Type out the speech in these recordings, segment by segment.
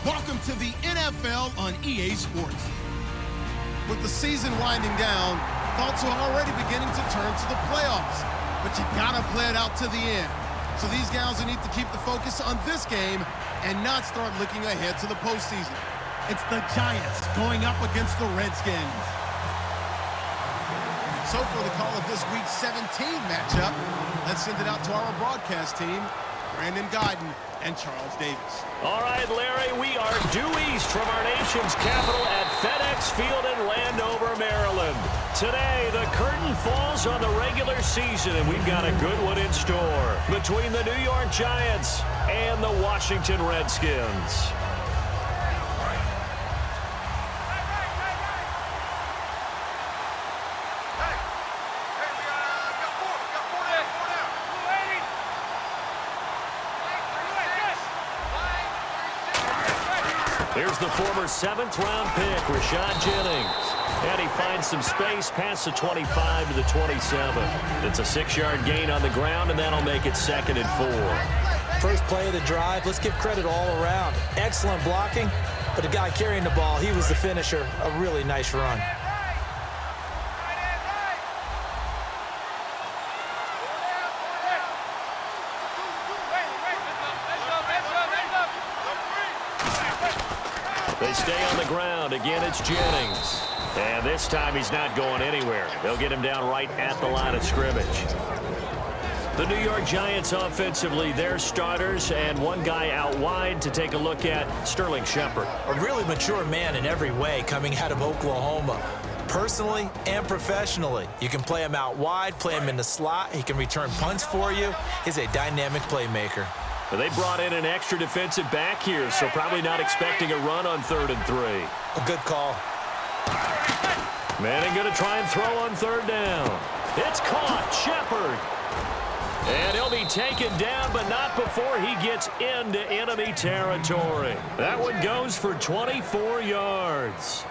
Welcome to the NFL on EA Sports. With the season winding down, thoughts are already beginning to turn to the playoffs. But you gotta play it out to the end. So these guys will need to keep the focus on this game and not start looking ahead to the postseason. It's the Giants going up against the Redskins. So for the call of this Week 17 matchup, let's send it out to our broadcast team, Brandon Guyton and Charles Davis. All right, Larry, we are due east from our nation's capital at FedEx Field in Landover, Maryland. Today, the curtain falls on the regular season, and we've got a good one in store between the New York Giants and the Washington Redskins. Here's the former 7th-round pick, Rashad Jennings. And he finds some space past the 25 to the 27. It's a 6-yard gain on the ground, and that'll make it 2nd and 4. First play of the drive, let's give credit all around. Excellent blocking, but the guy carrying the ball, he was the finisher. A really nice run. They stay on the ground. Again, it's Jennings. And this time he's not going anywhere. They'll get him down right at the line of scrimmage. The New York Giants offensively, their starters and one guy out wide to take a look at, Sterling Shepard. A really mature man in every way coming out of Oklahoma. Personally and professionally, you can play him out wide, play him in the slot. He can return punts for you. He's a dynamic playmaker. They brought in an extra defensive back here, so probably not expecting a run on 3rd and 3. A good call. Manning going to try and throw on 3rd down. It's caught. Shepard. And he'll be taken down, but not before he gets into enemy territory. That one goes for 24 yards.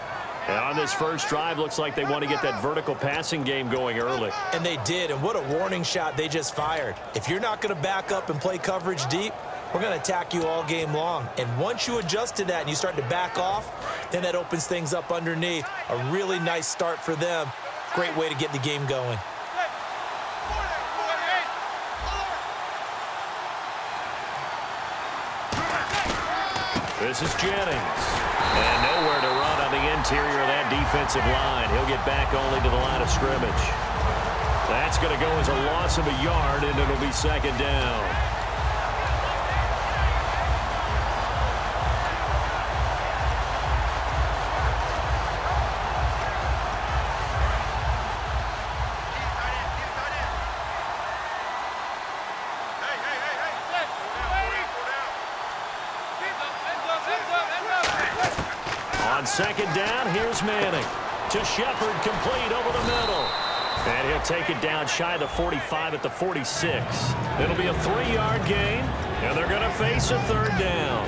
And on this first drive, looks like they want to get that vertical passing game going early. And they did, and what a warning shot they just fired. If you're not going to back up and play coverage deep, we're going to attack you all game long. And once you adjust to that and you start to back off, then that opens things up underneath. A really nice start for them. Great way to get the game going. This is Jennings. And nowhere to run on the interior of that defensive line. He'll get back only to the line of scrimmage. That's going to go as a loss of a yard, and it'll be 2nd down. On 2nd down, here's Manning. To Shepard, complete over the middle. And he'll take it down shy of the 45 at the 46. It'll be a 3-yard gain, and they're going to face a 3rd down.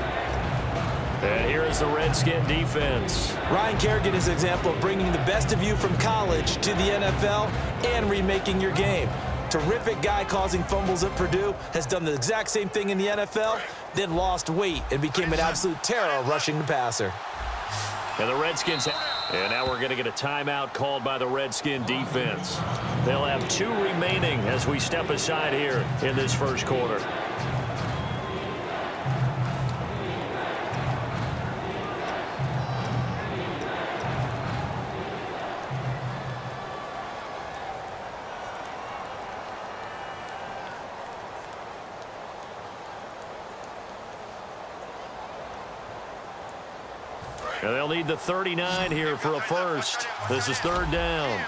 And here is the Redskin defense. Ryan Kerrigan is an example of bringing the best of you from college to the NFL and remaking your game. Terrific guy causing fumbles at Purdue, has done the exact same thing in the NFL, then lost weight and became an absolute terror rushing the passer. And the Redskins, and now we're going to get a timeout called by the Redskin defense. They'll have 2 remaining as we step aside here in this first quarter. And they'll need the 39 here for a first. This is 3rd down.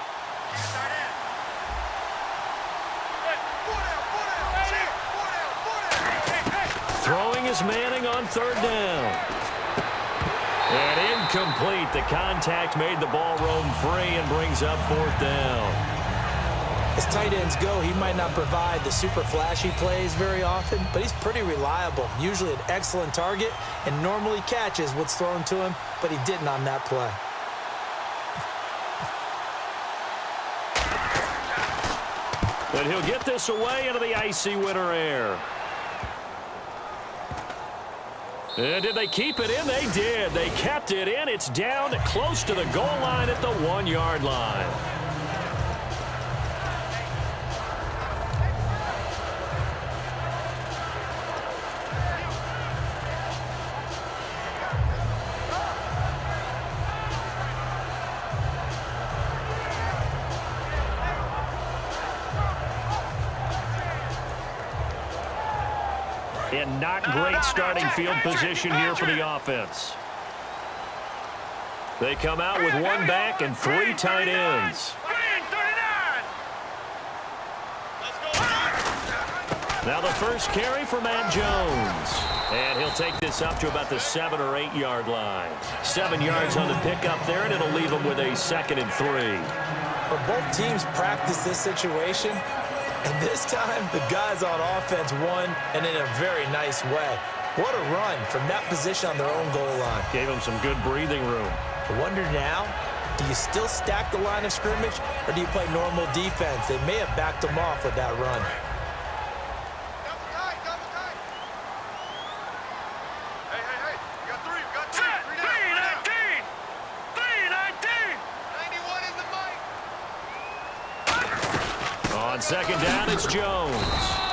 Throwing is Manning on 3rd down. And incomplete. The contact made the ball roam free and brings up 4th down. As tight ends go, he might not provide the super flashy plays very often, but he's pretty reliable. Usually an excellent target and normally catches what's thrown to him, but he didn't on that play. And he'll get this away into the icy winter air. And did they keep it in? They did. They kept it in. It's down close to the goal line at the 1-yard line. And not great starting field position here for the offense. They come out with one back and 3 tight ends. Now the first carry for Matt Jones. And he'll take this up to about the 7 or 8 yard line. 7 yards on the pickup there, and it'll leave them with a 2nd and 3. But both teams practice this situation. And this time, the guys on offense won, and in a very nice way. What a run from that position on their own goal line. Gave them some good breathing room. I wonder now, do you still stack the line of scrimmage, or do you play normal defense? They may have backed them off with that run. Double tight, double tight. Hey, hey, hey. You got 3, you got 3. 319. 319. 91 is the mic. On 2nd down, it's Jones.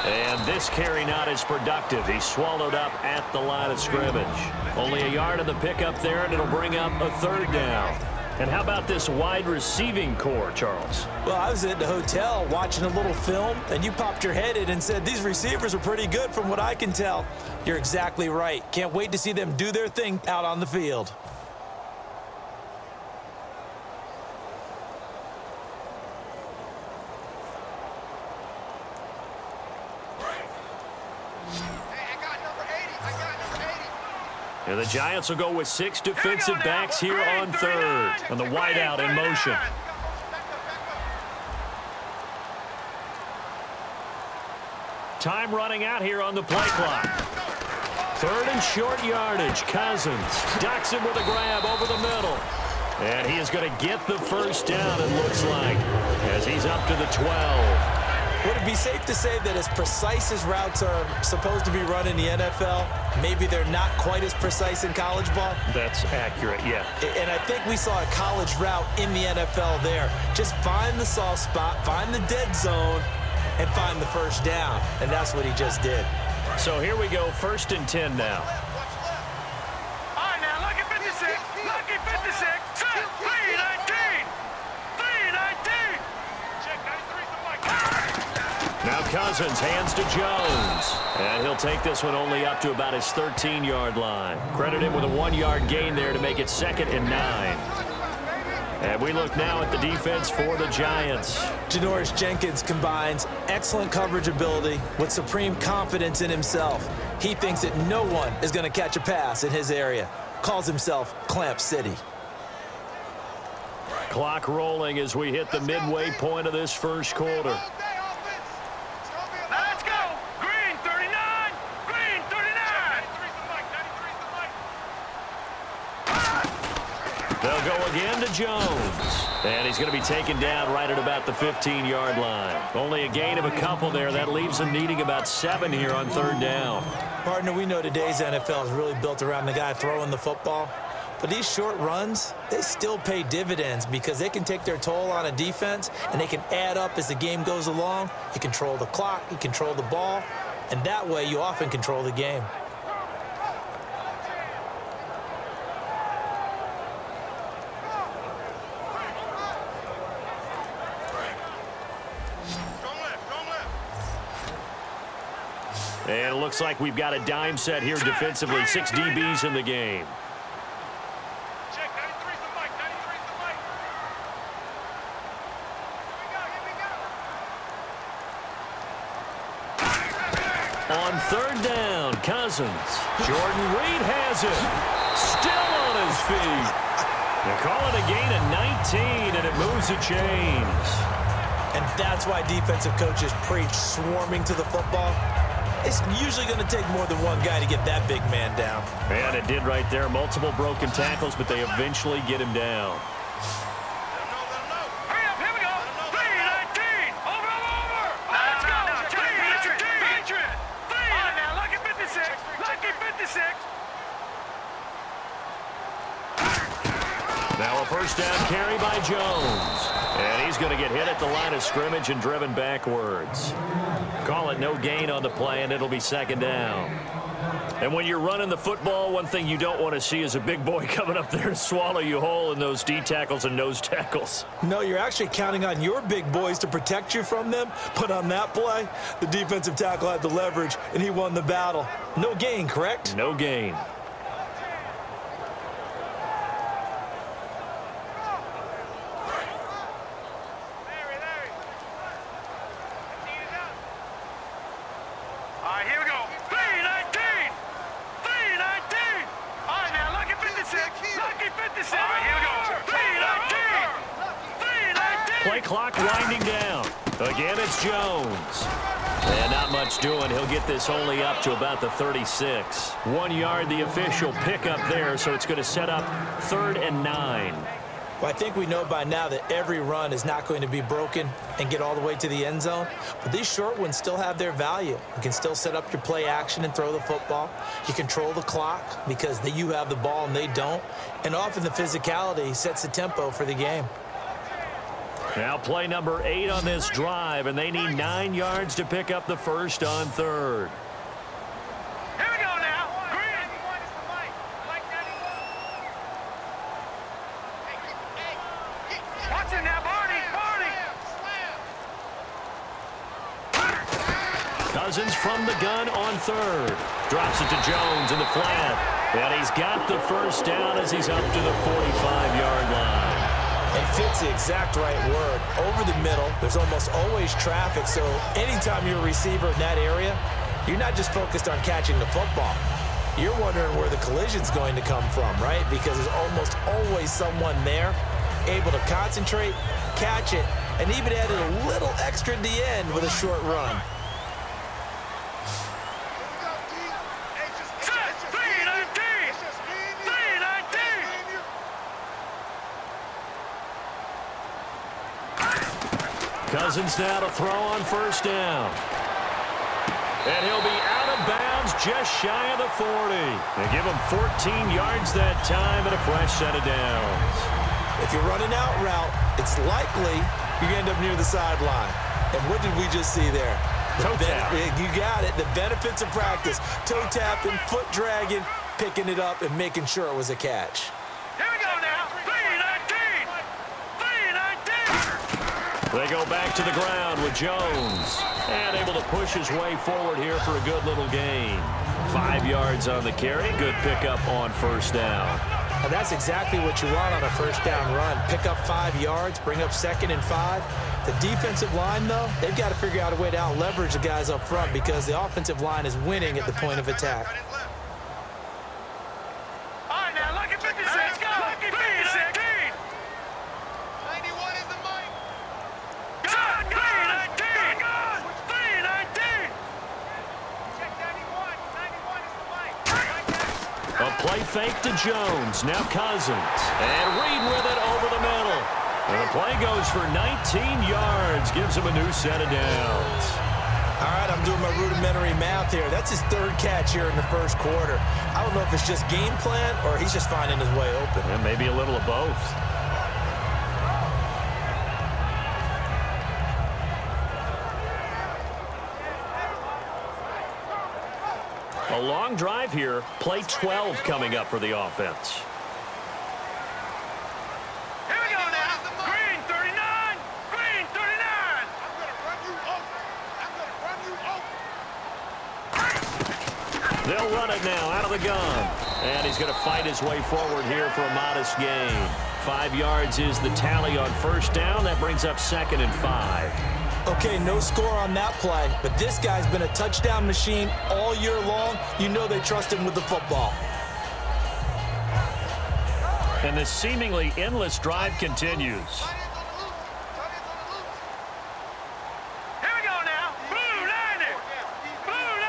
And this carry not as productive. He's swallowed up at the line of scrimmage. Only a yard on the pickup there, and it'll bring up a 3rd down. And how about this wide receiving core, Charles? Well, I was at the hotel watching a little film, and you popped your head in and said, these receivers are pretty good from what I can tell. You're exactly right. Can't wait to see them do their thing out on the field. And the Giants will go with 6 defensive backs here on 3rd. And the wideout in motion. Time running out here on the play clock. 3rd and short yardage. Cousins docks him with a grab over the middle. And he is going to get the 1st down, it looks like, as he's up to the 12. Would it be safe to say that as precise as routes are supposed to be run in the NFL, maybe they're not quite as precise in college ball? That's accurate, yeah. And I think we saw a college route in the NFL there. Just find the soft spot, find the dead zone, and find the 1st down. And that's what he just did. So here we go, 1st and 10 now. All right, now, lucky 56. Lucky 56. Set. 319. 319. Check 93 the mic. Now Cousins hands to Jones. And he'll take this one only up to about his 13-yard line. Credit him with a 1-yard gain there to make it 2nd and 9. And we look now at the defense for the Giants. Janoris Jenkins combines excellent coverage ability with supreme confidence in himself. He thinks that no one is going to catch a pass in his area. Calls himself Clamp City. Clock rolling as we hit the midway point of this 1st quarter. Let's go. Green 39. Green 39. They'll go again to Jones. And he's going to be taken down right at about the 15-yard line. Only a gain of a couple there. That leaves him needing about 7 here on 3rd down. Partner, we know today's NFL is really built around the guy throwing the football. But these short runs, they still pay dividends because they can take their toll on a defense and they can add up as the game goes along. You control the clock, you control the ball, and that way you often control the game. And it looks like we've got a dime set here defensively. 6 DBs in the game. Check 93 the mic. 93 the mic. Here we go. On 3rd down, Cousins. Jordan Reed has it. Still on his feet. They're calling a gain of 19, and it moves the chains. And that's why defensive coaches preach swarming to the football. It's usually going to take more than one guy to get that big man down. And it did right there. Multiple broken tackles, but they eventually get him down. Hurry up, here we go. 319. Over. Let's go. 319. Patriot. All right, now, lucky 56. Lucky 56. Now a first down carry by Jones. And he's going to get hit at the line of scrimmage and driven backwards. Call it no gain on the play, and it'll be second down. And when you're running the football, one thing you don't want to see is a big boy coming up there to swallow you whole in those D tackles and nose tackles. No, you're actually counting on your big boys to protect you from them. But on that play, the defensive tackle had the leverage, and he won the battle. No gain, correct? No gain. Play clock winding down. Again, it's Jones. And not much doing. He'll get this only up to about the 36. 1 yard, the official pickup there, so it's going to set up 3rd and 9. Well, I think we know by now that every run is not going to be broken and get all the way to the end zone. But these short ones still have their value. You can still set up your play action and throw the football. You control the clock because you have the ball and they don't. And often the physicality sets the tempo for the game. Now play number 8 on this drive, and they need 9 yards to pick up the first on 3rd. Here we go now. Green. Watch it now, Barney. Cousins from the gun on 3rd. Drops it to Jones in the flat. And he's got the first down as he's up to the 45-yard line. And fits the exact right word. Over the middle, there's almost always traffic, so anytime you're a receiver in that area, you're not just focused on catching the football. You're wondering where the collision's going to come from, right? Because there's almost always someone there able to concentrate, catch it, and even added a little extra at the end with a short run. Cousins now to throw on first down. And he'll be out of bounds just shy of the 40. They give him 14 yards that time and a fresh set of downs. If you're running out route, it's likely you're going to end up near the sideline. And what did we just see there? Toe tap. You got it. The benefits of practice. Toe tapping, foot dragging, picking it up, and making sure it was a catch. Here we go now. 3-19. They go back to the ground with Jones. And able to push his way forward here for a good little gain. 5 yards on the carry. Good pickup on first down. And that's exactly what you want on a first down run. Pick up 5 yards, bring up 2nd and 5. The defensive line, though, they've got to figure out a way to out-leverage the guys up front because the offensive line is winning at the point of attack. All right, now, look at 56. Let's go. Look at 56. 91 is the mic. Good. 3-19. 3-19. Check 91. 91 is the mic. A play fake to Jones. Now Cousins. And Reed with it over the middle. And the play goes for 19 yards. Gives him a new set of downs. All right, I'm doing my rudimentary math here. That's his 3rd catch here in the first quarter. I don't know if it's just game plan or he's just finding his way open. And maybe a little of both. A long drive here. Play 12 coming up for the offense. Here we go now. Green 39. Green 39. They'll run it now out of the gun. And he's going to fight his way forward here for a modest gain. 5 yards is the tally on first down. That brings up 2nd and 5. Okay, no score on that play, but this guy's been a touchdown machine all year long. You know they trust him with the football. And the seemingly endless drive continues. Here we go now. Blue 90. Blue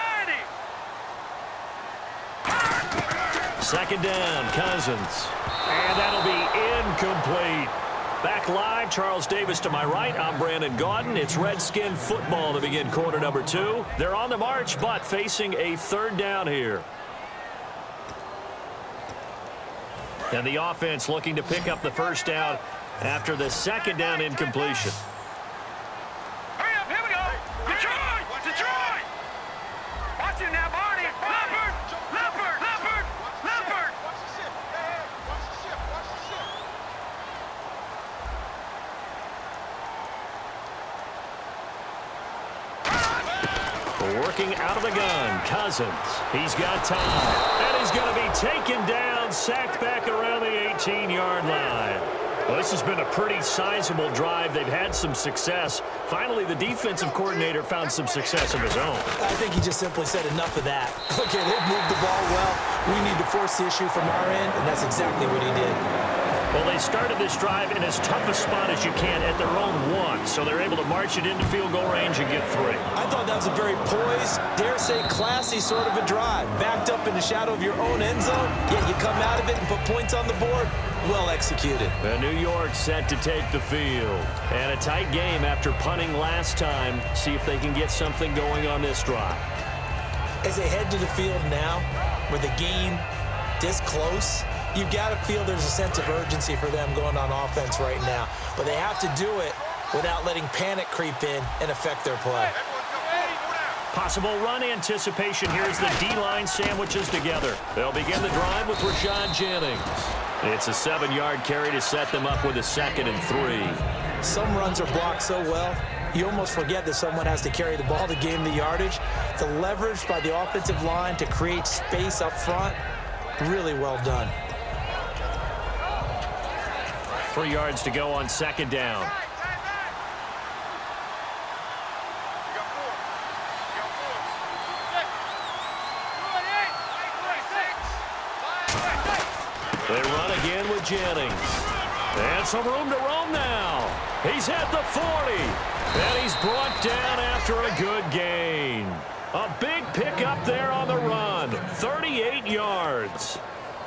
90. Second down, Cousins. And that'll be incomplete. Back live, Charles Davis to my right. I'm Brandon Gaudin. It's Redskin football to begin quarter number 2. They're on the march, but facing a 3rd down here. And the offense looking to pick up the first down after the second down incompletion. Hurry up, here we go. Detroit! Detroit! Watch it now, Barney. Leopard! Leopard! Leopard! Leopard! Watch the shift. Hey, watch the shift. Watch the shift. Working out of the gun, Cousins. He's got time. And he's going to be taken down, sacked back around the 18-yard line. Well, this has been a pretty sizable drive. They've had some success. Finally, the defensive coordinator found some success of his own. I think he just simply said enough of that. Okay, they've moved the ball well. We need to force the issue from our end, and that's exactly what he did. Well, they started this drive in as tough a spot as you can at their own 1, so they're able to march it into field goal range and get 3. I thought that was a very poised, dare say classy sort of a drive. Backed up in the shadow of your own end zone, yet you come out of it and put points on the board. Well executed. And New York set to take the field. And a tight game after punting last time. See if they can get something going on this drive. As they head to the field now, with the game this close, you've got to feel there's a sense of urgency for them going on offense right now. But they have to do it without letting panic creep in and affect their play. Possible run anticipation here as the D-line sandwiches together. They'll begin the drive with Rashad Jennings. It's a 7-yard carry to set them up with a 2nd and 3. Some runs are blocked so well, you almost forget that someone has to carry the ball to gain the yardage. The leverage by the offensive line to create space up front, really well done. 3 yards to go on 2nd down. They run again with Jennings. And some room to roam now. He's at the 40. And he's brought down after a good gain. A big pickup there on the run. 38 yards.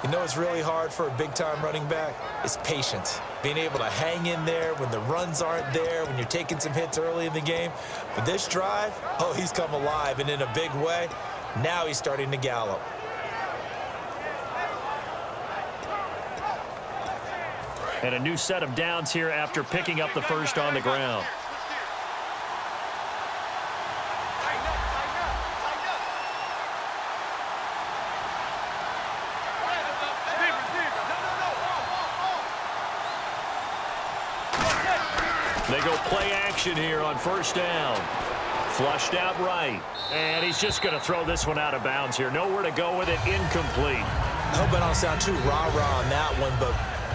You know what's really hard for a big-time running back? It's patience. Being able to hang in there when the runs aren't there, when you're taking some hits early in the game. But this drive, oh, he's come alive and in a big way. Now he's starting to gallop. And a new set of downs here after picking up the first on the ground. They go play action here on first down. Flushed out right. And he's just going to throw this one out of bounds here. Nowhere to go with it. Incomplete. I hope I don't sound too rah-rah on that one, but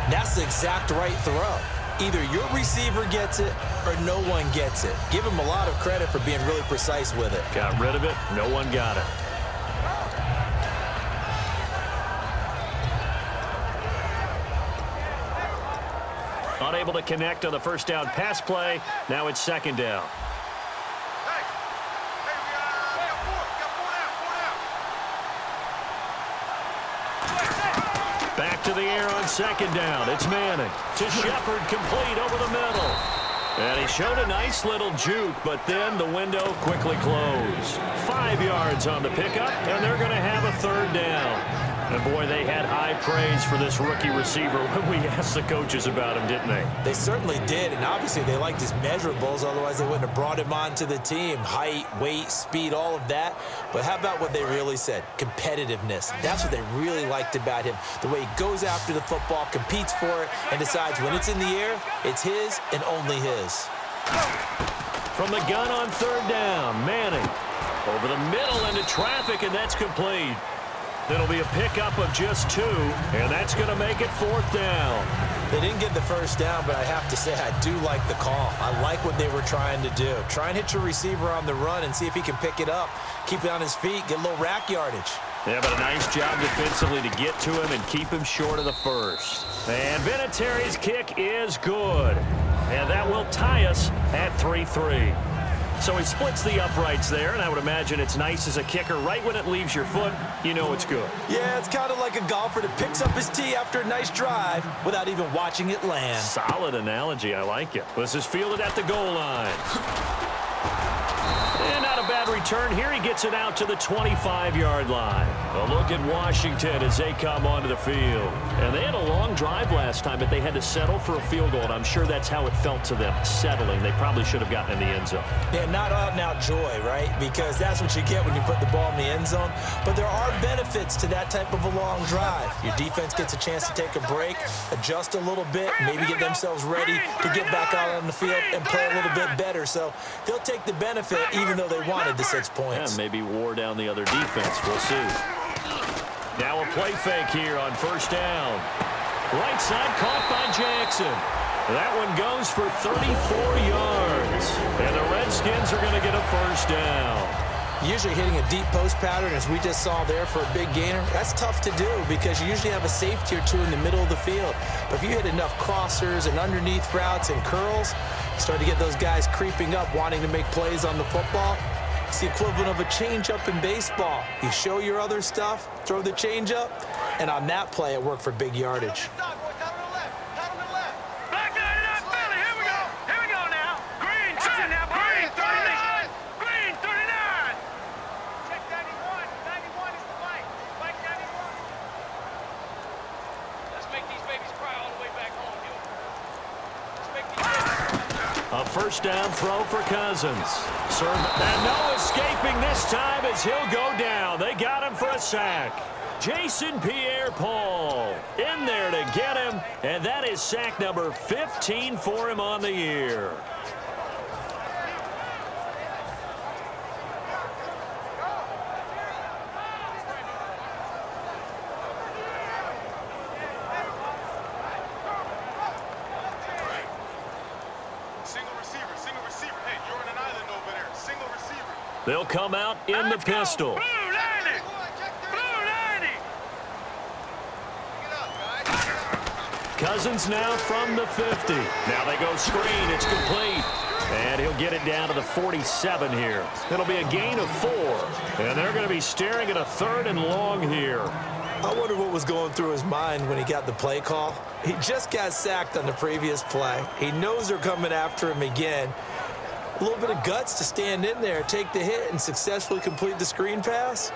that's the exact right throw. Either your receiver gets it or no one gets it. Give him a lot of credit for being really precise with it. Got rid of it. No one got it. Unable to connect on the first down pass play. Now it's 2nd down. Back to the air on 2nd down. It's Manning to Shepard, complete over the middle. And he showed a nice little juke, but then the window quickly closed. 5 yards on the pickup, and they're going to have a 3rd down. And, boy, they had high praise for this rookie receiver when we asked the coaches about him, didn't they? They certainly did, and obviously they liked his measurables, otherwise they wouldn't have brought him onto the team. Height, weight, speed, all of that. But how about what they really said? Competitiveness. That's what they really liked about him. The way he goes after the football, competes for it, and decides when it's in the air, it's his and only his. From the gun on 3rd down, Manning over the middle into traffic, and that's complete. It'll be a pickup of just 2, and that's going to make it 4th down. They didn't get the first down, but I have to say I do like the call. I like what they were trying to do. Try and hit your receiver on the run and see if he can pick it up. Keep it on his feet, get a little rack yardage. Yeah, but a nice job defensively to get to him and keep him short of the first. And Vinatieri's kick is good. And that will tie us at 3-3. So he splits the uprights there, and I would imagine it's nice as a kicker. Right when it leaves your foot, you know it's good. Yeah, it's kind of like a golfer that picks up his tee after a nice drive without even watching it land. Solid analogy. I like it. This is fielded at the goal line. And out of bad return here. He gets it out to the 25-yard line. A look at Washington as they come onto the field. And they had a long drive last time, but they had to settle for a field goal, and I'm sure that's how it felt to them, settling. They probably should have gotten in the end zone. Yeah, not out-and-out joy, right? Because that's what you get when you put the ball in the end zone. But there are benefits to that type of a long drive. Your defense gets a chance to take a break, adjust a little bit, maybe get themselves ready to get back out on the field and play a little bit better. So they'll take the benefit even though they wanted the 6 points. And maybe wore down the other defense. We'll see. Now a play fake here on first down. Right side caught by Jackson. That one goes for 34 yards. And the Redskins are going to get a first down. Usually hitting a deep post pattern, as we just saw there for a big gainer, that's tough to do because you usually have a safety or two in the middle of the field. But if you hit enough crossers and underneath routes and curls, you start to get those guys creeping up, wanting to make plays on the football. It's the equivalent of a changeup in baseball. You show your other stuff, throw the changeup, and on that play, it worked for big yardage. A first down throw for Cousins. And no escaping this time as he'll go down. They got him for a sack. Jason Pierre-Paul in there to get him, and that is sack number 15 for him on the year. They'll come out in the pistol. Cousins now from the 50. Now they go screen. It's complete. And he'll get it down to the 47 here. It'll be a gain of 4. And they're going to be staring at a 3rd and long here. I wonder what was going through his mind when he got the play call. He just got sacked on the previous play. He knows they're coming after him again. A little bit of guts to stand in there, take the hit, and successfully complete the screen pass.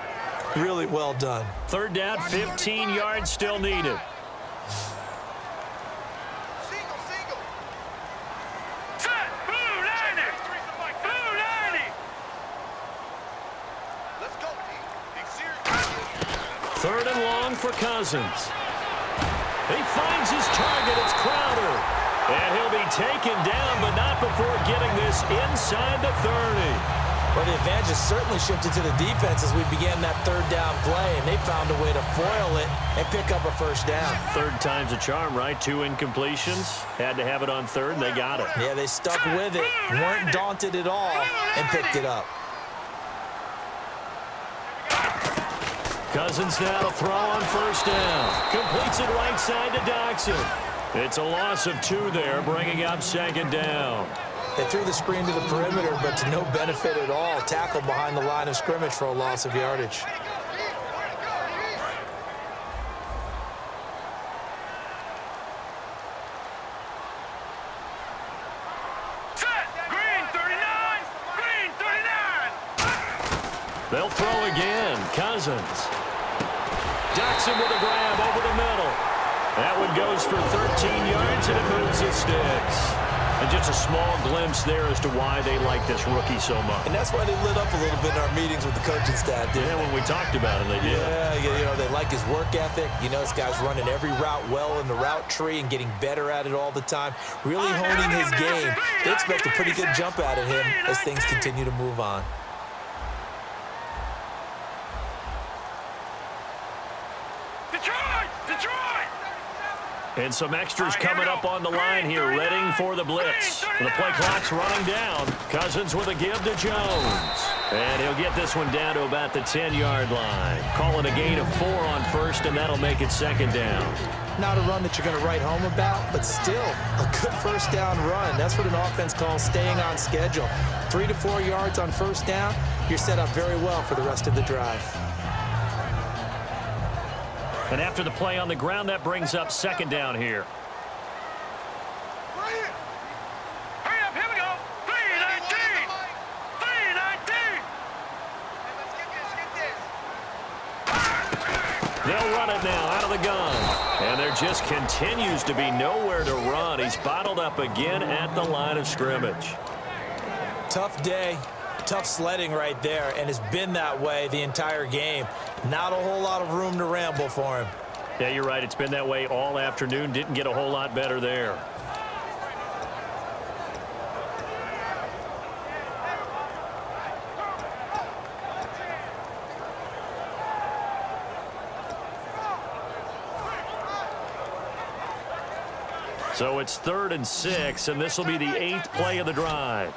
Really well done. 3rd down, 15 yards still needed. Third and long for Cousins. He finds his target. It's Crowder. And he'll be taken down, but not before getting this inside the 30. Well, the advantage has certainly shifted to the defense as we began that 3rd down play, and they found a way to foil it and pick up a first down. 3rd time's a charm, right? 2 incompletions. Had to have it on 3rd, and they got it. Yeah, they stuck with it, weren't daunted at all, and picked it up. Cousins now to throw on first down. Completes it right side to Doxson. It's a loss of 2 there, bringing up 2nd down. They threw the screen to the perimeter, but to no benefit at all. Tackled behind the line of scrimmage for a loss of yardage. They'll throw again. Cousins. Doxson with a grab over the middle. That one goes for 13 yards, and it moves his sticks. And just a small glimpse there as to why they like this rookie so much. And that's why they lit up a little bit in our meetings with the coaching staff, didn't they? When we talked about him, they did. Yeah, you know, they like his work ethic. You know, this guy's running every route well in the route tree and getting better at it all the time, really honing his game. They expect a pretty good jump out of him as things continue to move on. And some extras coming up on the line here, readying for the blitz. The play clock's running down. Cousins with a give to Jones. And he'll get this one down to about the 10-yard line. Call it a gain of 4 on first, and that'll make it 2nd down. Not a run that you're going to write home about, but still a good first down run. That's what an offense calls staying on schedule. 3 to 4 yards on first down, you're set up very well for the rest of the drive. And after the play on the ground, that brings up 2nd down here. Hurry up, here we go. 3:19. 3:19. They'll run it now out of the gun. And there just continues to be nowhere to run. He's bottled up again at the line of scrimmage. Tough day, tough sledding right there, and it's been that way the entire game. Not a whole lot of room to ramble for him. Yeah, you're right. It's been that way all afternoon. Didn't get a whole lot better there. So it's 3rd and 6, and this will be the 8th play of the drive.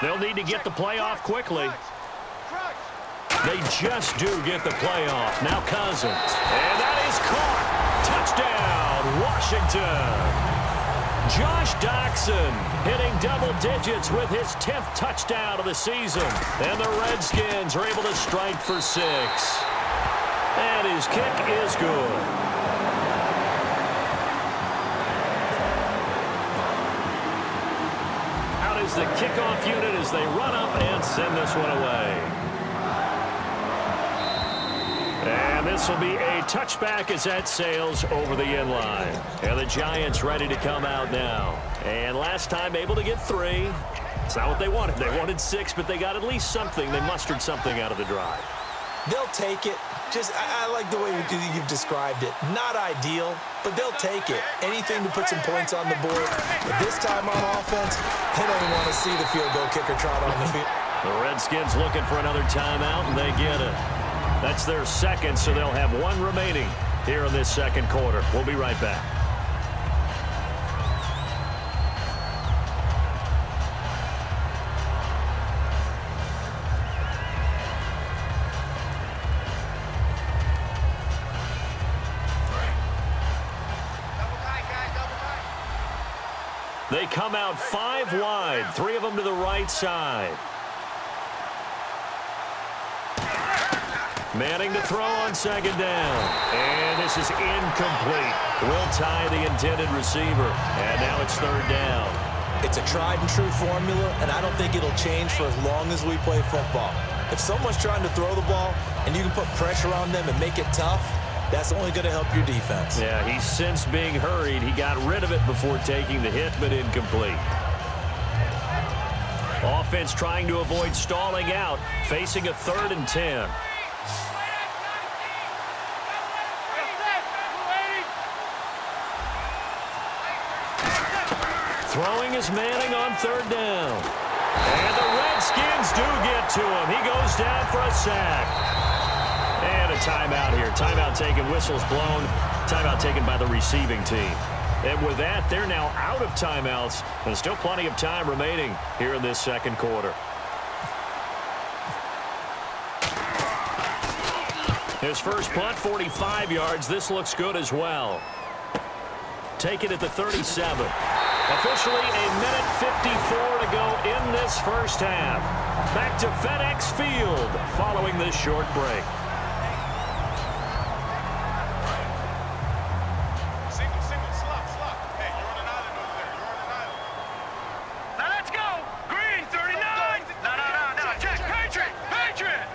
They'll need to get the play off quickly. They just do get the play off. Now Cousins. And that is caught. Touchdown, Washington. Josh Doxson hitting double digits with his 10th touchdown of the season. And the Redskins are able to strike for 6. And his kick is good. Is the kickoff unit as they run up and send this one away. And this will be a touchback as that sails over the end line. And the Giants ready to come out now. And last time able to get 3. It's not what they wanted. They wanted 6, but they got at least something. They mustered something out of the drive. They'll take it. I like the way you've described it. Not ideal, but they'll take it. Anything to put some points on the board. But this time on offense, they don't even want to see the field goal kicker trot on the field. The Redskins looking for another timeout, and they get it. That's their second, so they'll have 1 remaining here in this second quarter. We'll be right back. They come out 5 wide, 3 of them to the right side. Manning to throw on 2nd down. And this is incomplete. Will tie the intended receiver. And now it's 3rd down. It's a tried and true formula, and I don't think it'll change for as long as we play football. If someone's trying to throw the ball and you can put pressure on them and make it tough, that's only going to help your defense. Yeah, he's since being hurried. He got rid of it before taking the hit, but incomplete. Offense trying to avoid stalling out, facing a 3rd and 10. Throwing is Manning on 3rd down. And the Redskins do get to him. He goes down for a sack. And a timeout here. Timeout taken, whistles blown. Timeout taken by the receiving team. And with that, they're now out of timeouts. And still plenty of time remaining here in this second quarter. His first punt, 45 yards. This looks good as well. Take it at the 37. Officially a minute 54 to go in this first half. Back to FedEx Field following this short break. Single, slop. Hey, you're on an island over there. You're on an island. Now let's go. Green, 39. No. Check. Patriot.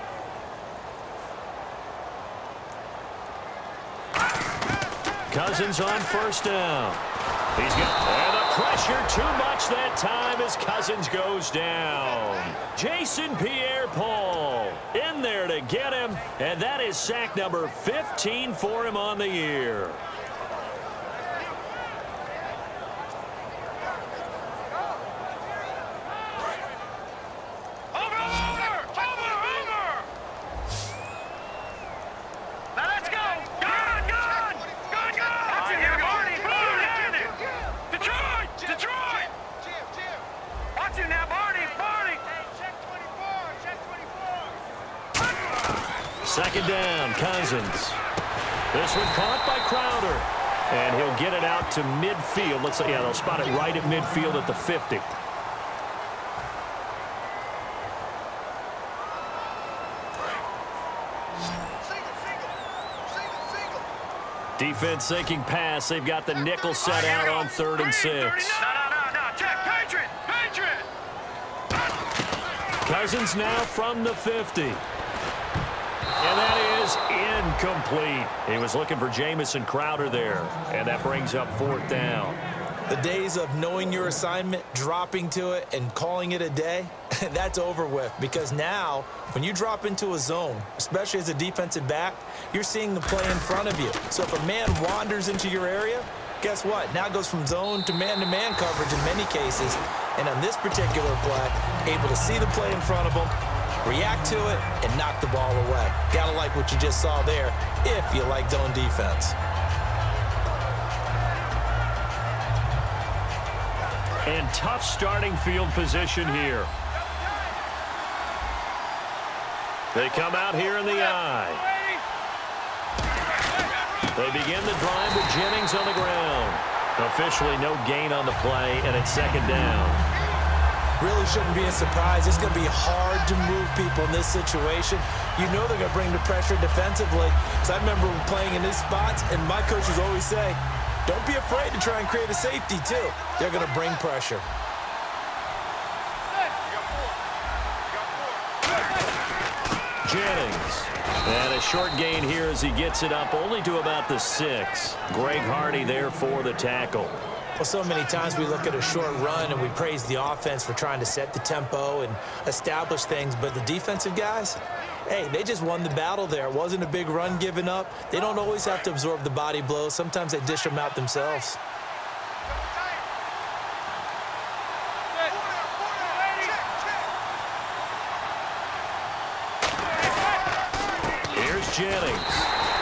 Cousins on 1st down. He's got and the pressure too much that time as Cousins goes down. Jason Pierre-Paul in there to get him, and that is sack number 15 for him on the year. Second down, Cousins. This one caught by Crowder. And he'll get it out to midfield. Looks like, yeah, they'll spot it right at midfield at the 50. Defense sinking pass. They've got the nickel set out on 3rd and 6. No. Check. Patriot. Cousins now from the 50. And that is incomplete. He was looking for Jamison Crowder there, and that brings up 4th down. The days of knowing your assignment, dropping to it, and calling it a day, that's over with. Because now, when you drop into a zone, especially as a defensive back, you're seeing the play in front of you. So if a man wanders into your area, guess what? Now it goes from zone to man coverage in many cases. And on this particular play, able to see the play in front of him, react to it, and knock the ball away. Gotta like what you just saw there if you like zone defense. And tough starting field position here. They come out here in the eye. They begin the drive with Jennings on the ground. Officially no gain on the play, and it's 2nd down. Really shouldn't be a surprise. It's going to be hard to move people in this situation. You know they're going to bring the pressure defensively. So I remember playing in these spots, and my coaches always say, don't be afraid to try and create a safety, too. They're going to bring pressure. Jennings. And a short gain here as he gets it up only to about the 6. Greg Hardy there for the tackle. Well, so many times we look at a short run and we praise the offense for trying to set the tempo and establish things, but the defensive guys, hey, they just won the battle there. It wasn't a big run given up. They don't always have to absorb the body blows. Sometimes they dish them out themselves. Here's Jennings.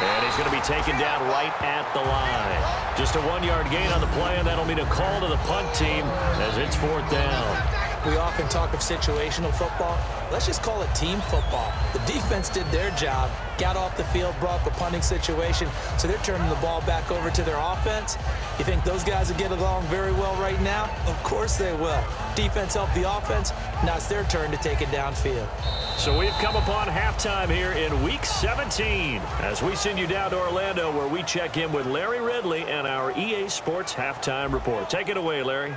And he's going to be taken down right at the line. Just a 1-yard gain on the play, and that'll mean a call to the punt team as it's 4th down. We often talk of situational football. Let's just call it team football. The defense did their job, got off the field, brought the punting situation, so they're turning the ball back over to their offense. You think those guys will get along very well right now? Of course they will. Defense helped the offense. Now it's their turn to take it downfield. So we've come upon halftime here in Week 17 as we send you down to Orlando where we check in with Larry Ridley and our EA Sports Halftime Report. Take it away, Larry.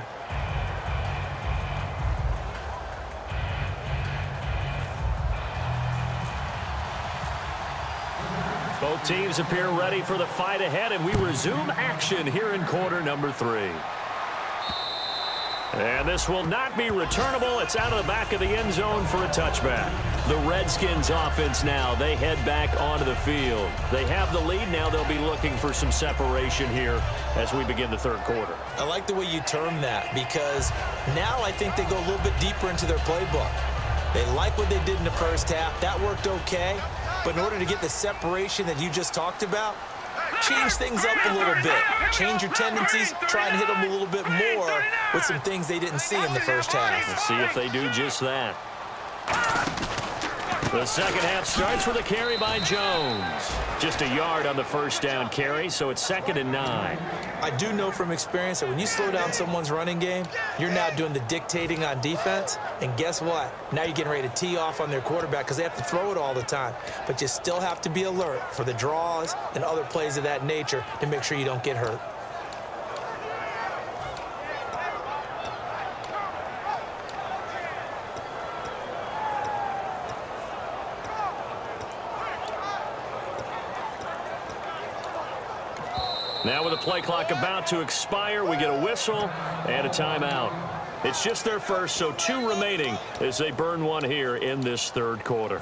Both teams appear ready for the fight ahead, and we resume action here in quarter number 3. And this will not be returnable. It's out of the back of the end zone for a touchback. The Redskins offense now, they head back onto the field. They have the lead. Now they'll be looking for some separation here as we begin the 3rd quarter. I like the way you term that because now I think they go a little bit deeper into their playbook. They like what they did in the first half. That worked okay. But in order to get the separation that you just talked about, change things up a little bit. Change your tendencies. Try and hit them a little bit more with some things they didn't see in the first half. We'll see if they do just that. The second half starts with a carry by Jones. Just a yard on the first down carry, so it's 2nd and 9. I do know from experience that when you slow down someone's running game, you're now doing the dictating on defense. And guess what? Now you're getting ready to tee off on their quarterback because they have to throw it all the time. But you still have to be alert for the draws and other plays of that nature to make sure you don't get hurt. Now with the play clock about to expire, we get a whistle and a timeout. It's just their first, so 2 remaining as they burn one here in this 3rd quarter.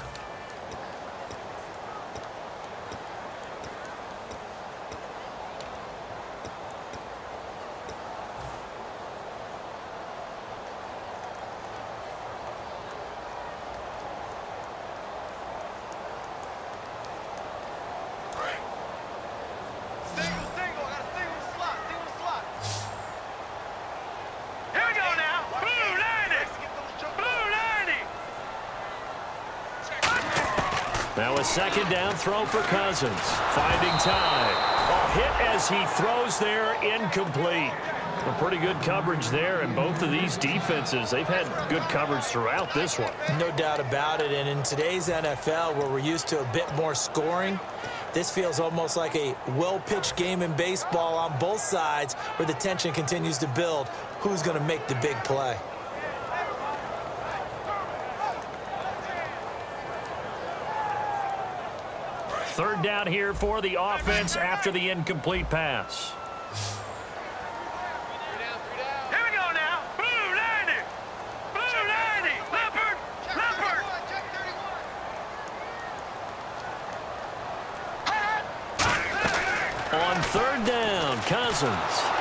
Now a 2nd down throw for Cousins. Finding time. A hit as he throws there, incomplete. A pretty good coverage there, and both of these defenses, they've had good coverage throughout this one. No doubt about it, and in today's NFL, where we're used to a bit more scoring, this feels almost like a well-pitched game in baseball on both sides where the tension continues to build. Who's going to make the big play? Third down here for the offense after the incomplete pass. Here we go now. Blue 90. Blue 90. Leopard. Leopard. On third down, Cousins.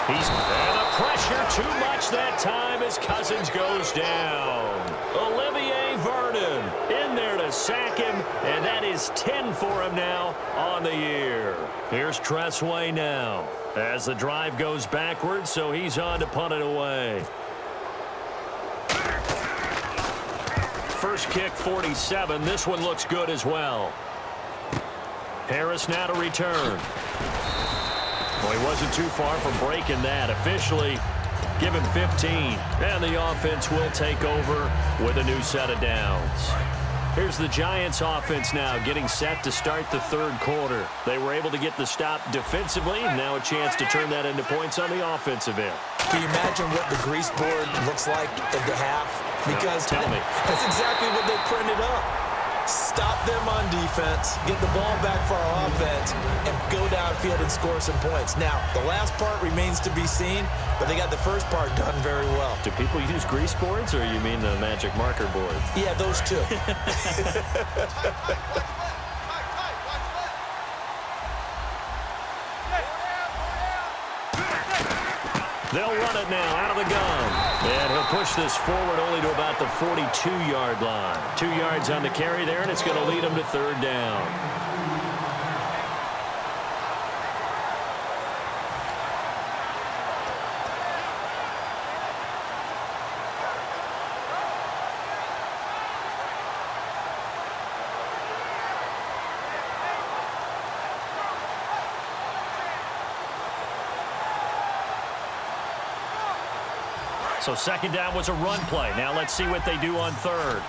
He's and a pressure too much that time as Cousins goes down. Olivier Vernon in there to sack him, and that is 10 for him now on the year. Here's Tressway now as the drive goes backwards, so he's on to punt it away. First kick, 47. This one looks good as well. Harris now to return. Well, he wasn't too far from breaking that. Officially, give him 15. And the offense will take over with a new set of downs. Here's the Giants offense now getting set to start the third quarter. They were able to get the stop defensively. Now a chance to turn that into points on the offensive end. Can you imagine what the grease board looks like at the half? Because tell me. That's exactly what they printed up. Stop them on defense, get the ball back for our offense, and go downfield and score some points. Now, the last part remains to be seen, but they got the first part done very well. Do people use grease boards, or you mean the magic marker boards? Yeah, those two. They'll run it now out of the gun. And he'll push this forward only to about the 42-yard line. 2 yards on the carry there, and it's going to lead him to third down. So second down was a run play. Now let's see what they do on third.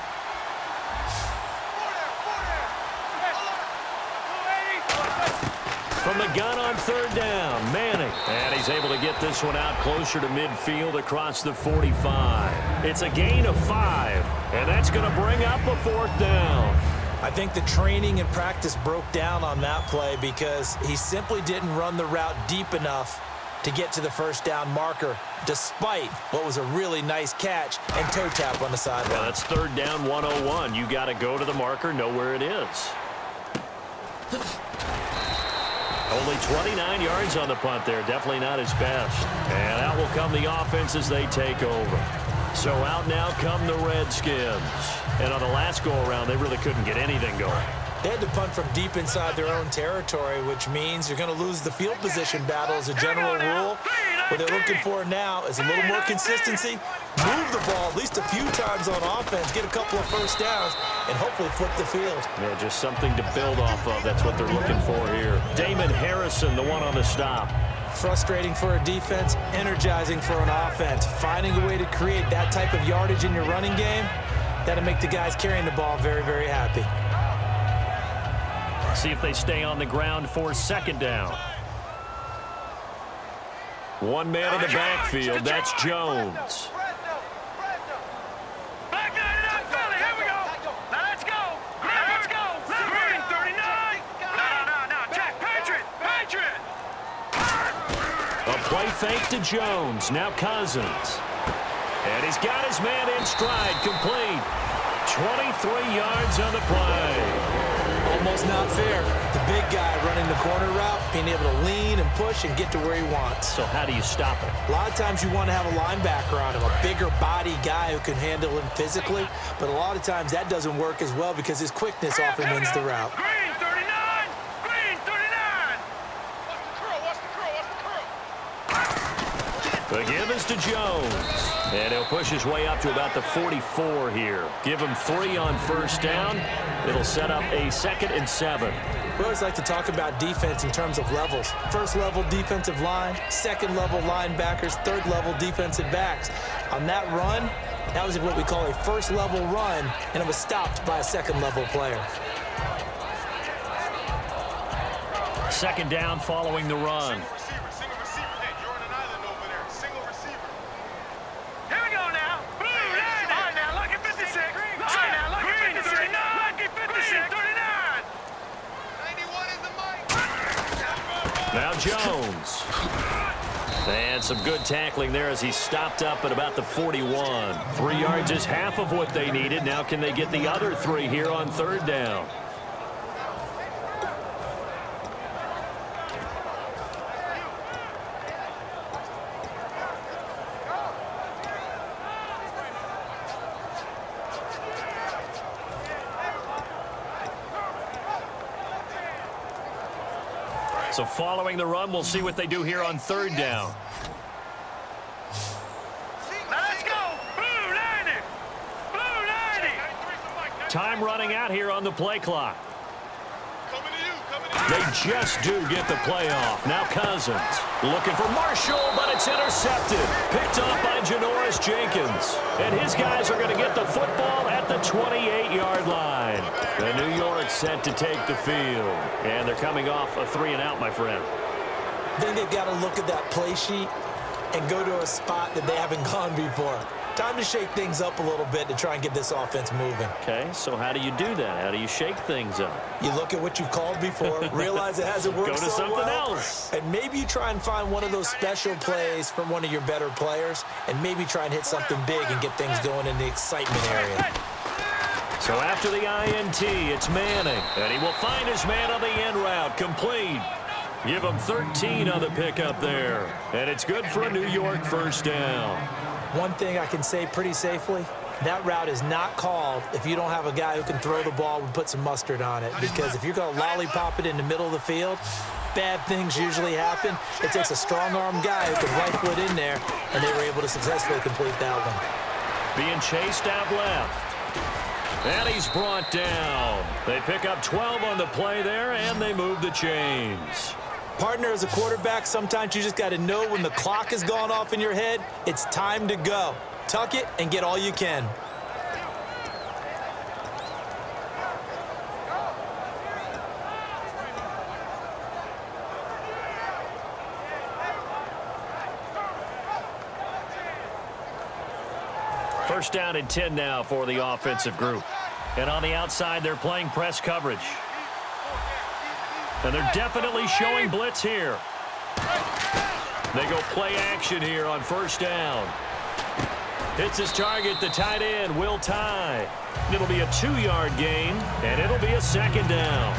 From the gun on third down, Manning. And he's able to get this one out closer to midfield across the 45. It's a gain of 5, and that's going to bring up a fourth down. I think the training and practice broke down on that play because he simply didn't run the route deep enough to get to the first down marker, despite what was a really nice catch and toe tap on the sideline. Yeah, that's third down 101. You got to go to the marker, know where it is. Only 29 yards on the punt there. Definitely not his best. And out will come the offense as they take over. So out now come the Redskins. And on the last go-around, they really couldn't get anything going. They had to punt from deep inside their own territory, which means you're going to lose the field position battle as a general rule. What they're looking for now is a little more consistency, move the ball at least a few times on offense, get a couple of first downs, and hopefully flip the field. Yeah, just something to build off of. That's what they're looking for here. Damon Harrison, the one on the stop. Frustrating for a defense, energizing for an offense. Finding a way to create that type of yardage in your running game, that'll make the guys carrying the ball very, very happy. See if they stay on the ground for second down. One man in the backfield. That's Jones. Back nine it up, Philly. Here we go. Now let's go. Let's go. Green 39. No. Jack, Patriot. A play fake to Jones. Now Cousins. And he's got his man in stride. Complete. 23 yards on the play. Almost not fair. The big guy running the corner route, being able to lean and push and get to where he wants. So how do you stop it? A lot of times you want to have a linebacker on him, a bigger body guy who can handle him physically, but a lot of times that doesn't work as well because his quickness often wins the route. Green 39. Green 39. Watch the crew. The give is to Jones. And he'll push his way up to about the 44 here. Give him 3 on first down. It'll set up a 2nd and 7. We always like to talk about defense in terms of levels. First level defensive line, second level linebackers, third level defensive backs. On that run, that was what we call a first level run, and it was stopped by a second level player. Second down following the run. Single receiver. Hey, you're on an island over there. Single receiver. Here we go now. Blue 90. All right, now, lucky 56. All right, now, lucky 56. Lucky 56. 39. 91 is Now Jones. And some good tackling there as he stopped up at about the 41. 3 yards is half of what they needed. Now can they get the other 3 here on 3rd down? So following the run, we'll see what they do here on 3rd down. Now let's go. Blue 90. Blue 90. Time running out here on the play clock. Coming to you, coming to you. They just do get the play off. Now Cousins looking for Marshall, but it's intercepted. Picked off by Janoris Jenkins. And his guys are going to get the football at the 28-yard line. And New York set to take the field. And they're coming off a 3-and-out, my friend. I think they've got to look at that play sheet and go to a spot that they haven't gone before. Time to shake things up a little bit to try and get this offense moving. Okay, so how do you do that? How do you shake things up? You look at what you've called before, realize it hasn't worked Go to so something well, else. and maybe you try and find one of those special plays from one of your better players, and maybe try and hit something big and get things going in the excitement area. So after the INT, it's Manning, and he will find his man on the end route, complete. Give him 13 on the pickup there, and it's good for a New York 1st down. One thing I can say pretty safely, that route is not called if you don't have a guy who can throw the ball and put some mustard on it, because if you're going to lollipop it in the middle of the field, bad things usually happen. It takes a strong-arm guy who can rifle it in there, and they were able to successfully complete that one. Being chased out left. And he's brought down. They pick up 12 on the play there, and they move the chains. Partner, as a quarterback, sometimes you just got to know when the clock has gone off in your head, it's time to go. Tuck it and get all you can. First down and 10 now for the offensive group. And on the outside, they're playing press coverage. And they're definitely showing blitz here. They go play action here on 1st down. Hits his target, the tight end, Will Tye. It'll be a 2-yard gain, and it'll be a 2nd down.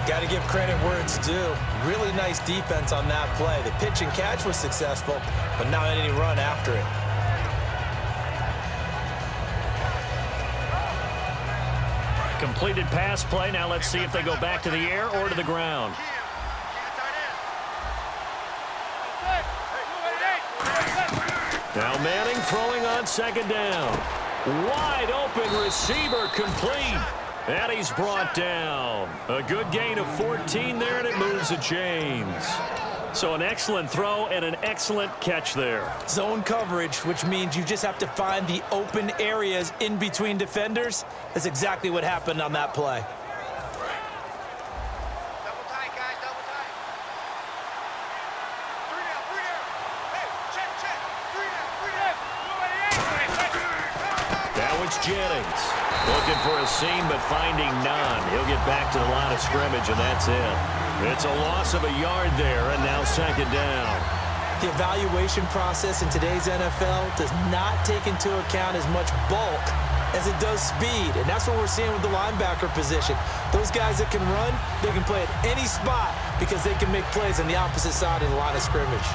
Got to give credit where it's due. Really nice defense on that play. The pitch and catch was successful, but not any run after it. Completed pass play. Now let's see if they go back to the air or to the ground. Now Manning throwing on 2nd down. Wide open receiver complete. And he's brought down. A good gain of 14 there, and it moves the chains. So an excellent throw and an excellent catch there. Zone coverage, which means you just have to find the open areas in between defenders. That's exactly what happened on that play. Double tight, guys, double tight. 3 down, 3 down. Hey, check, check. 3 down, 3 down. Now it's Jennings. Looking for a seam, but finding none. He'll get back to the line of scrimmage, and that's it. It's a loss of a yard there, and now 2nd down. The evaluation process in today's NFL does not take into account as much bulk as it does speed, and that's what we're seeing with the linebacker position. Those guys that can run, they can play at any spot because they can make plays on the opposite side of the line of scrimmage.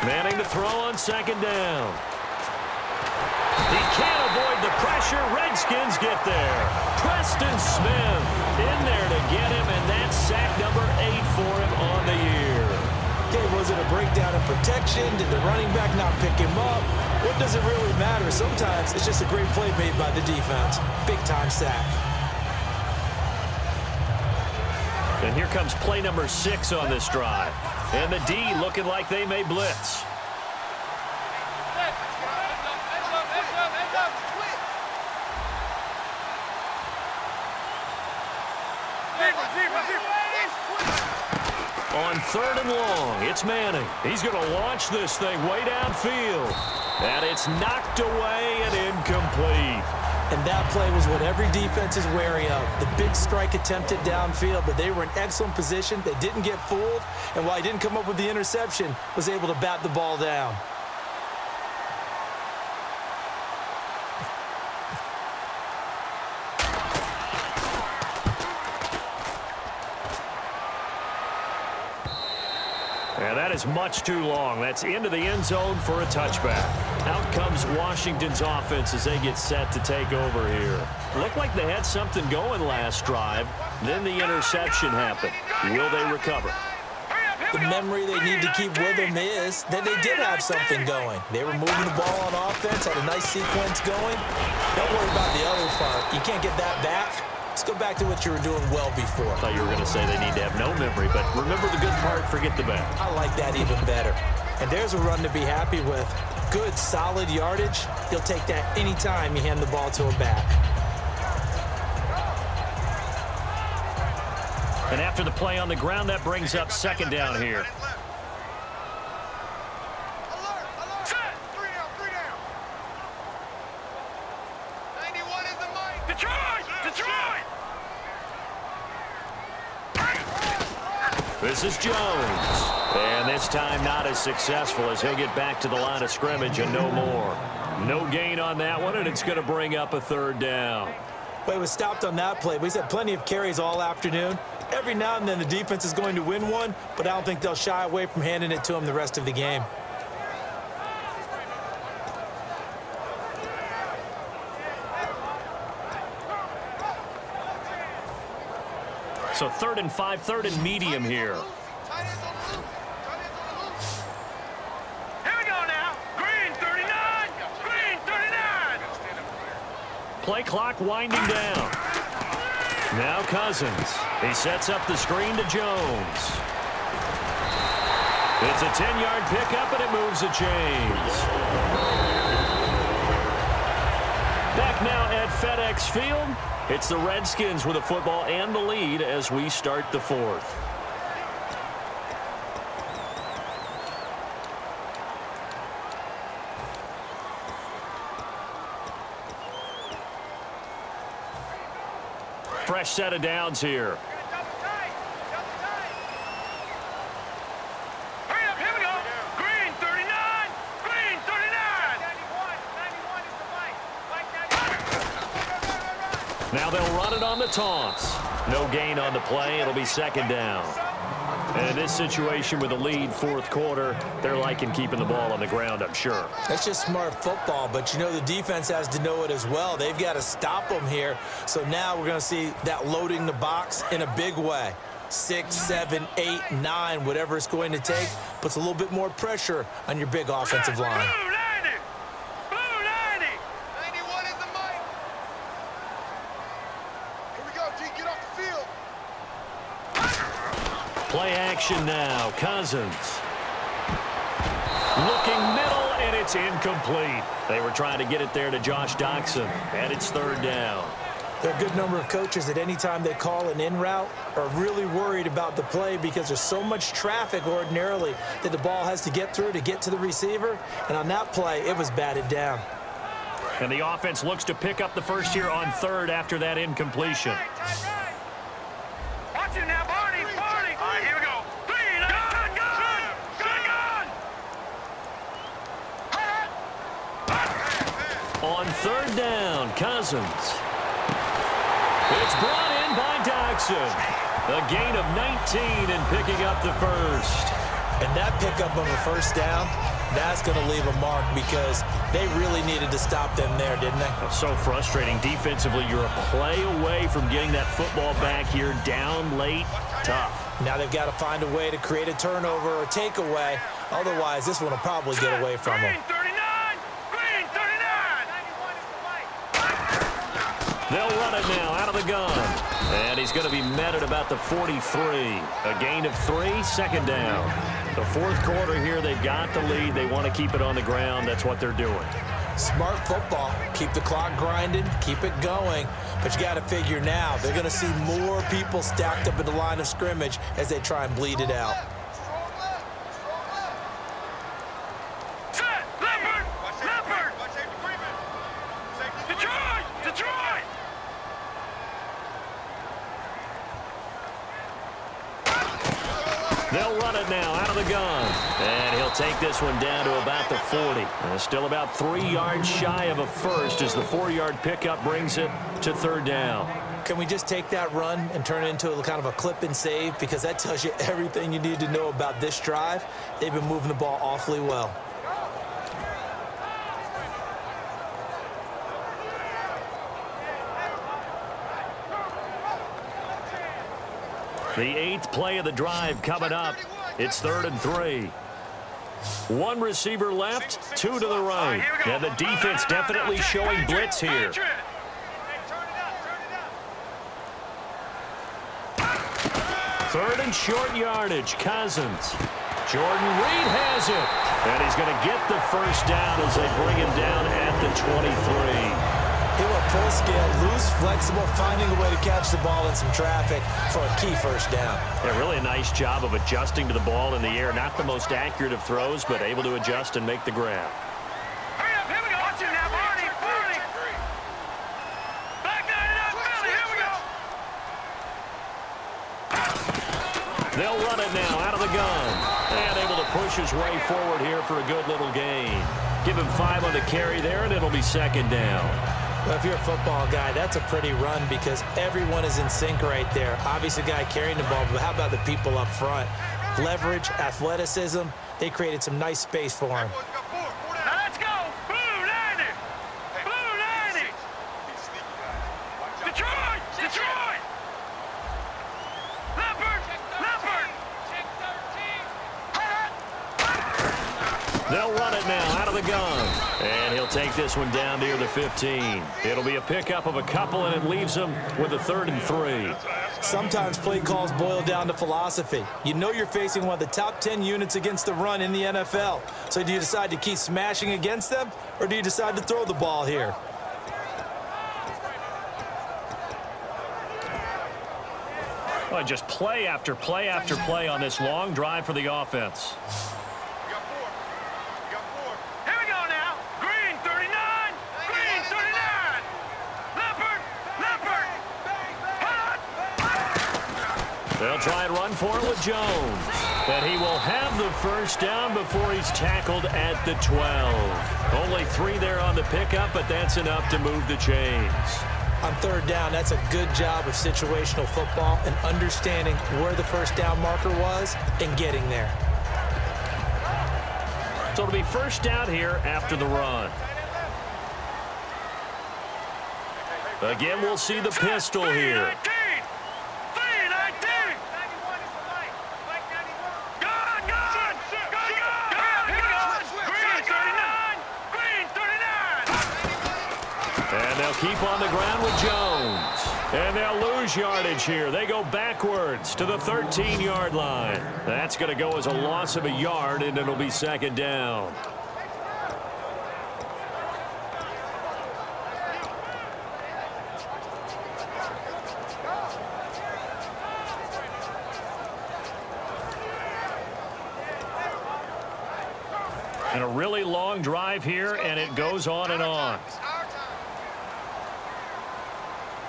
Manning to throw on 2nd down. He can't avoid the pressure. Redskins get there. Preston Smith in there to get him, and that's sack number 8 for him on the year. Okay, was it a breakdown in protection? Did the running back not pick him up? What does it really matter? Sometimes it's just a great play made by the defense. Big-time sack. And here comes play number 6 on this drive. And the D looking like they may blitz. On 3rd and long, it's Manning. He's going to launch this thing way downfield. And it's knocked away and incomplete. And that play was what every defense is wary of. The big strike attempted downfield, but they were in excellent position. They didn't get fooled. And while he didn't come up with the interception, was able to bat the ball down. And that is much too long. That's into the end zone for a touchback. Out comes Washington's offense as they get set to take over here. Looked like they had something going last drive. Then the interception happened. Will they recover? The memory they need to keep with them is that they did have something going. They were moving the ball on offense, had a nice sequence going. Don't worry about the other part. You can't get that back. Let's go back to what you were doing well before. I thought you were going to say they need to have no memory, but remember the good part, forget the bad. I like that even better. And there's a run to be happy with. Good, solid yardage. He'll take that anytime you hand the ball to a back. And after the play on the ground, that brings up 2nd down here. This is Jones. And this time not as successful as he'll get back to the line of scrimmage and no more. No gain on that one, and it's going to bring up a 3rd down. Well, he was stopped on that play. But he's had plenty of carries all afternoon. Every now and then the defense is going to win one, but I don't think they'll shy away from handing it to him the rest of the game. So 3rd and 5, 3rd and medium here. Here we go now. Green 39. Green 39. Play clock winding down. Now Cousins. He sets up the screen to Jones. It's a 10-yard pickup, and it moves the chains. Back now at FedEx Field. It's the Redskins with the football and the lead as we start the 4th. Fresh set of downs here. Hurry up, here we go. Green 39. Green 39. 91 is the light. Now they'll run it on the taunts. No gain on the play. It'll be 2nd down. And in this situation with a lead 4th quarter, they're liking keeping the ball on the ground, I'm sure. That's just smart football, but you know the defense has to know it as well. They've got to stop them here. So now we're going to see that loading the box in a big way. 6, 7, 8, 9, whatever it's going to take, puts a little bit more pressure on your big offensive line. Blue 90. Blue 90. 91 is the mic. Here we go, G. Get off the field. Play action now. Cousins. Looking middle, and it's incomplete. They were trying to get it there to Josh Doxson, and it's 3rd down. There are a good number of coaches that anytime they call an in route are really worried about the play because there's so much traffic ordinarily that the ball has to get through to get to the receiver. And on that play, it was batted down. And the offense looks to pick up the first here on 3rd after that incompletion. Watch it now, Barney. Barney. All right, here we go. On 3rd down, Cousins. It's brought in by Doxson. A gain of 19 and picking up the first. And that pickup of a 1st down, that's going to leave a mark because they really needed to stop them there, didn't they? So frustrating. Defensively, you're a play away from getting that football back here down late. Tough. Now they've got to find a way to create a turnover or takeaway. Otherwise, this one will probably get away from them. Green 39. Green 39. 91 is the light. They'll run it now out of the gun. And he's going to be met at about the 43. A gain of 3, 2nd down. The 4th quarter here, they've got the lead. They want to keep it on the ground. That's what they're doing. Smart football. Keep the clock grinding, keep it going. But you got to figure now, they're going to see more people stacked up at the line of scrimmage as they try and bleed it out. Set! Leopard! Leopard! Detroit! Detroit! They'll run it now out of the gun. And he'll take this one down to about the 40. Still about 3 yards shy of a first as the 4-yard pickup brings it to third down. Can we just take that run and turn it into a kind of a clip and save? Because that tells you everything you need to know about this drive. They've been moving the ball awfully well. The 8th play of the drive coming up. It's 3rd and 3. 1 receiver left, 2 to the right. And the defense definitely showing blitz here. 3rd and short yardage. Cousins. Jordan Reed has it. And he's going to get the first down as they bring him down at the 23. He went full scale, loose, flexible, finding a way to catch the ball in some traffic for a key first down. Yeah, really a nice job of adjusting to the ball in the air. Not the most accurate of throws, but able to adjust and make the grab. Hurry up, here we go. Watch it now, Barney. Barney. Back 99, Philly, here we go. They'll run it now out of the gun. And able to push his way forward here for a good little gain. Give him 5 on the carry there, and it'll be 2nd down. Well, if you're a football guy, that's a pretty run because everyone is in sync right there. Obviously, the guy carrying the ball, but how about the people up front? Leverage, athleticism, they created some nice space for him. Now let's go. Blue 90. Blue 90. Detroit. Detroit. Leopard. Leopard. They'll run it now out of the gun. And he'll take this one down near the 15. It'll be a pickup of a couple, and it leaves him with a 3rd and 3. Sometimes play calls boil down to philosophy. You know you're facing one of the top 10 units against the run in the NFL. So do you decide to keep smashing against them, or do you decide to throw the ball here? Well, just play after play after play on this long drive for the offense. Here we go now. Green 39. Green 39. Leopard. Leopard. They'll try and run for it with Jones. And he will have the first down before he's tackled at the 12. Only 3 there on the pickup, but that's enough to move the chains. On 3rd down, that's a good job of situational football and understanding where the first down marker was and getting there. So it'll be first down here after the run. Again, we'll see the pistol here. 319. 319. Good, good. Good, good. Here we go. Green 39. Green 39. And they'll keep on the ground with Jones. And they'll lose yardage here. They go backwards to the 13-yard line. That's going to go as a loss of a yard, and it'll be 2nd down. And a really long drive here, and it goes on and on.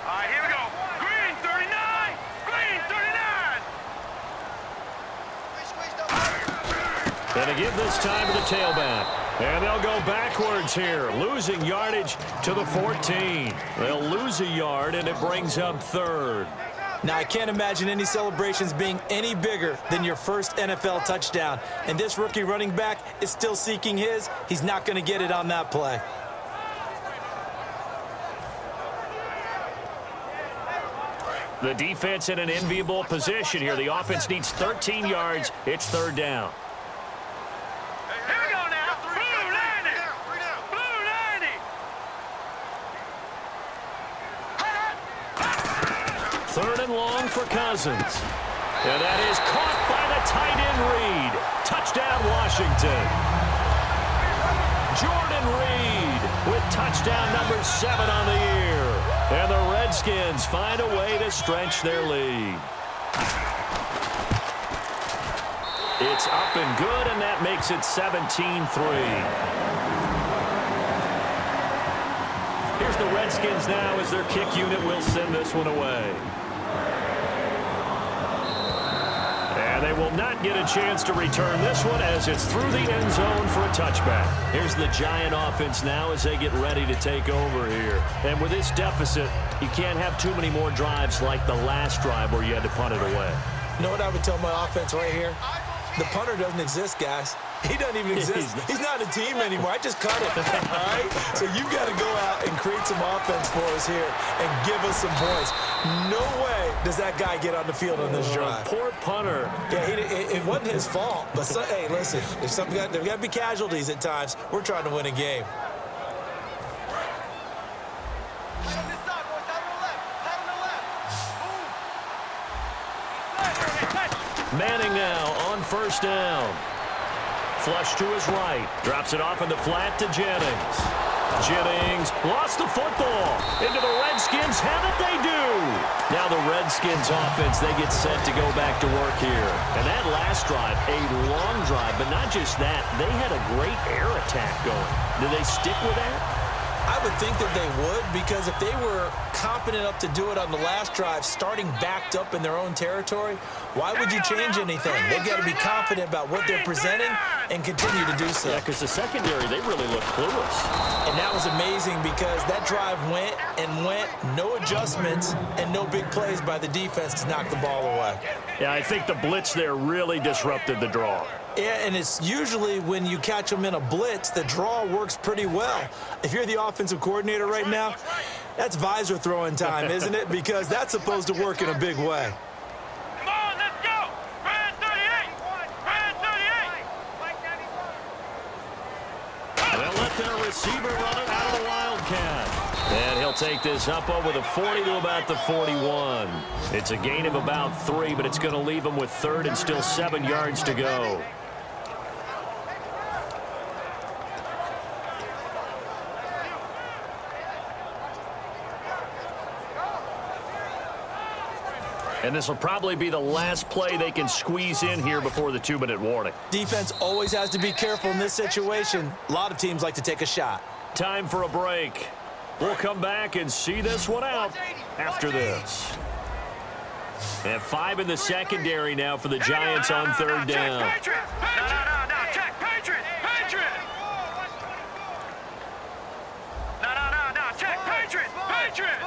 All right, here we go. Green 39. Green 39. And to give this time to the tailback. And they'll go backwards here, losing yardage to the 14. They'll lose a yard, and it brings up 3rd. Now, I can't imagine any celebrations being any bigger than your first NFL touchdown. And this rookie running back is still seeking his. He's not going to get it on that play. The defense in an enviable position here. The offense needs 13 yards. It's 3rd down. Here we go now. Blue 90. Blue 90. 3rd and long for Cousins. And that is caught by the tight end Reed. Touchdown, Washington. Jordan Reed with touchdown number 7 on the year. And the Redskins find a way to stretch their lead. It's up and good, and that makes it 17-3. Here's the Redskins now as their kick unit will send this one away. And they will not get a chance to return this one as it's through the end zone for a touchback. Here's the Giant offense now as they get ready to take over here. And with this deficit, you can't have too many more drives like the last drive where you had to punt it away. You know what I would tell my offense right here? The punter doesn't exist, guys. He doesn't even exist. He's not a team anymore. I just cut it, all right? So you've got to go out and create some offense for us here and give us some points. No way does that guy get on the field on this drive. Poor punter. Yeah, it wasn't his fault. But, hey, listen, there's got to be casualties at times. We're trying to win a game. Manning now on first down. Flush to his right. Drops it off in the flat to Jennings. Jennings lost the football. Into the Redskins. Have it they do. Now the Redskins offense, they get set to go back to work here. And that last drive, a long drive, but not just that. They had a great air attack going. Do they stick with that? I would think that they would, because if they were competent enough to do it on the last drive, starting backed up in their own territory, why would you change anything? They've got to be confident about what they're presenting and continue to do so. Yeah, because the secondary, they really look clueless. And that was amazing because that drive went and went, no adjustments, and no big plays by the defense to knock the ball away. Yeah, I think the blitz there really disrupted the draw. Yeah, and it's usually when you catch them in a blitz, the draw works pretty well. If you're the offensive coordinator right now, that's visor throwing time, isn't it? Because that's supposed to work in a big way. Come on, let's go! Brand 38! Brand 38! They'll let their receiver run it out of the Wildcat. And he'll take this up over the 40 to about the 41. It's a gain of about 3, but it's going to leave him with 3rd and still 7 yards to go. And this will probably be the last play they can squeeze in here before the 2-minute warning. Defense always has to be careful in this situation. A lot of teams like to take a shot. Time for a break. We'll come back and see this one out after this. And 5 in the secondary now for the Giants on 3rd down. No, check, Patriot! Patriot! No, check, Patriot! Patriot!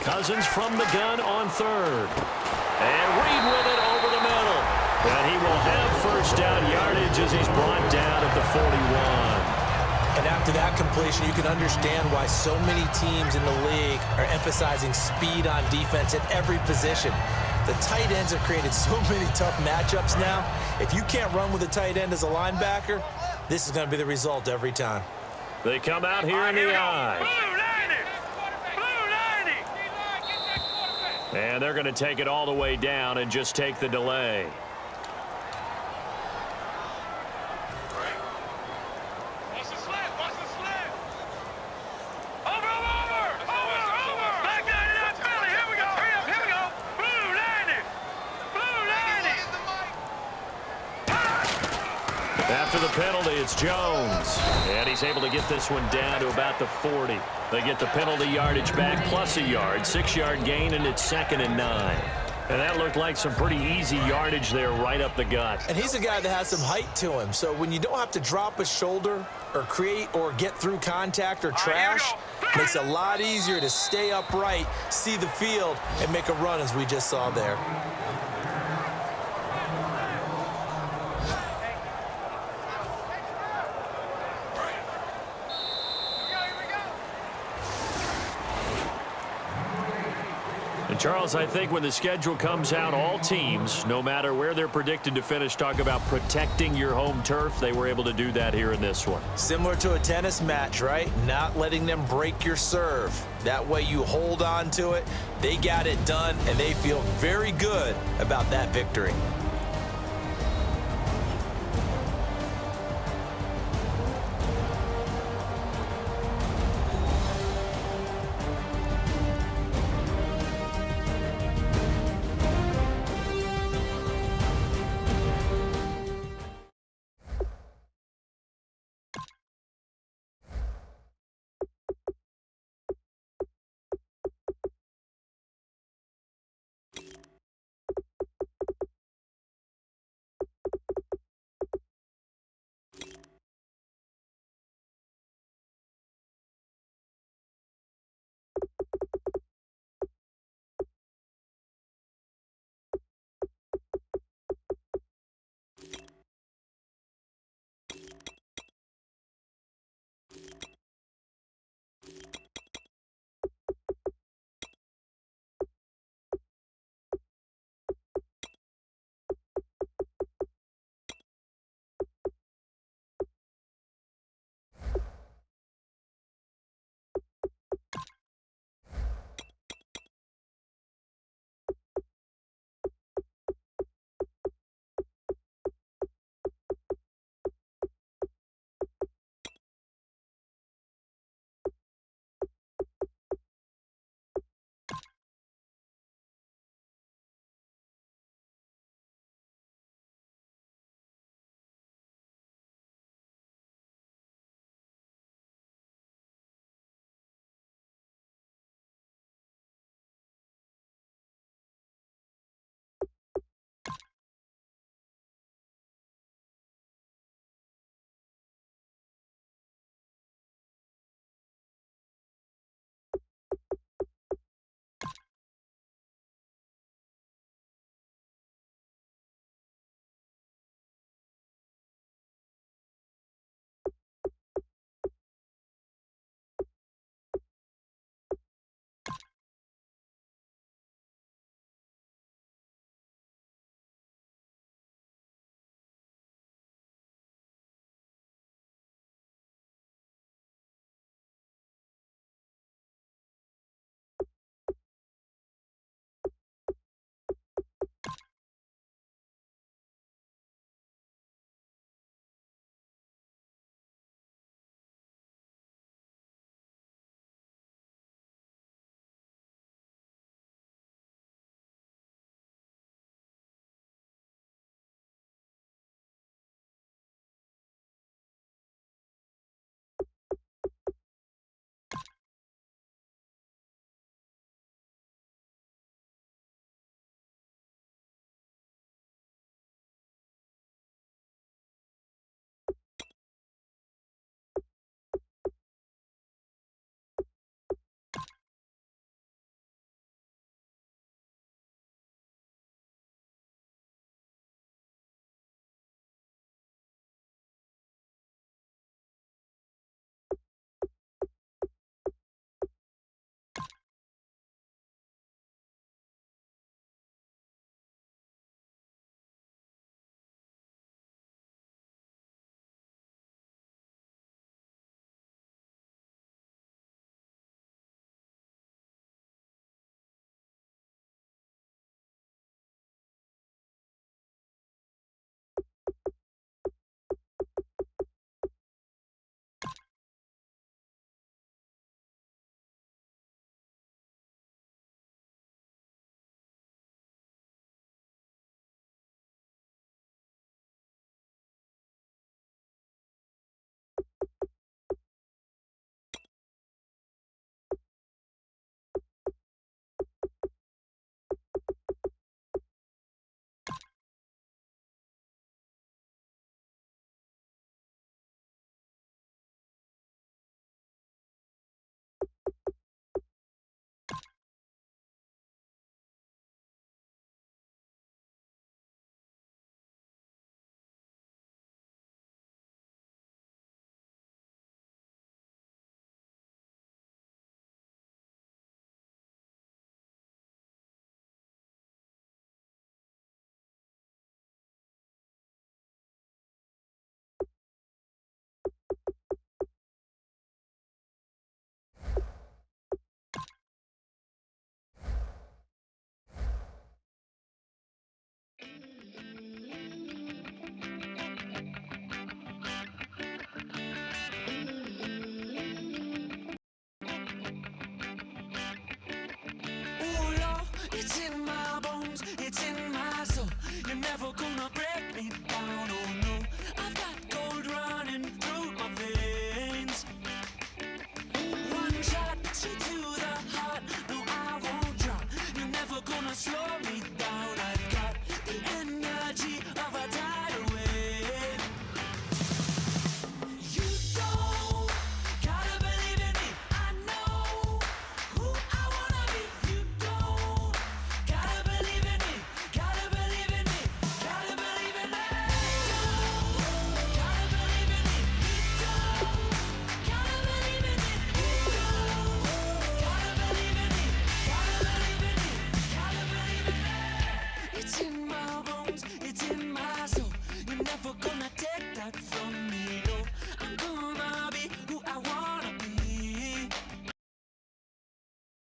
Cousins from the gun on 3rd. And Reed with it over the middle. And he will have first down yardage as he's brought down at the 41. And after that completion, you can understand why so many teams in the league are emphasizing speed on defense at every position. The tight ends have created so many tough matchups now. If you can't run with a tight end as a linebacker, this is going to be the result every time. They come out here in the eye. And they're going to take it all the way down and just take the delay. Watch the slant, watch the slant. Over. Back down in that belly. Here we go. Here we go. Blue 90. After the penalty, it's Jones. And he's able to get this one down to about the 40. They get the penalty yardage back plus a yard, 6-yard gain, and it's 2nd and 9. And that looked like some pretty easy yardage there right up the gut. And he's a guy that has some height to him. So when you don't have to drop a shoulder or create or get through contact or trash, it makes it a lot easier to stay upright, see the field, and make a run as we just saw there. And Charles, I think when the schedule comes out, all teams, no matter where they're predicted to finish, talk about protecting your home turf. They were able to do that here in this one. Similar to a tennis match, right? Not letting them break your serve. That way you hold on to it. They got it done, and they feel very good about that victory.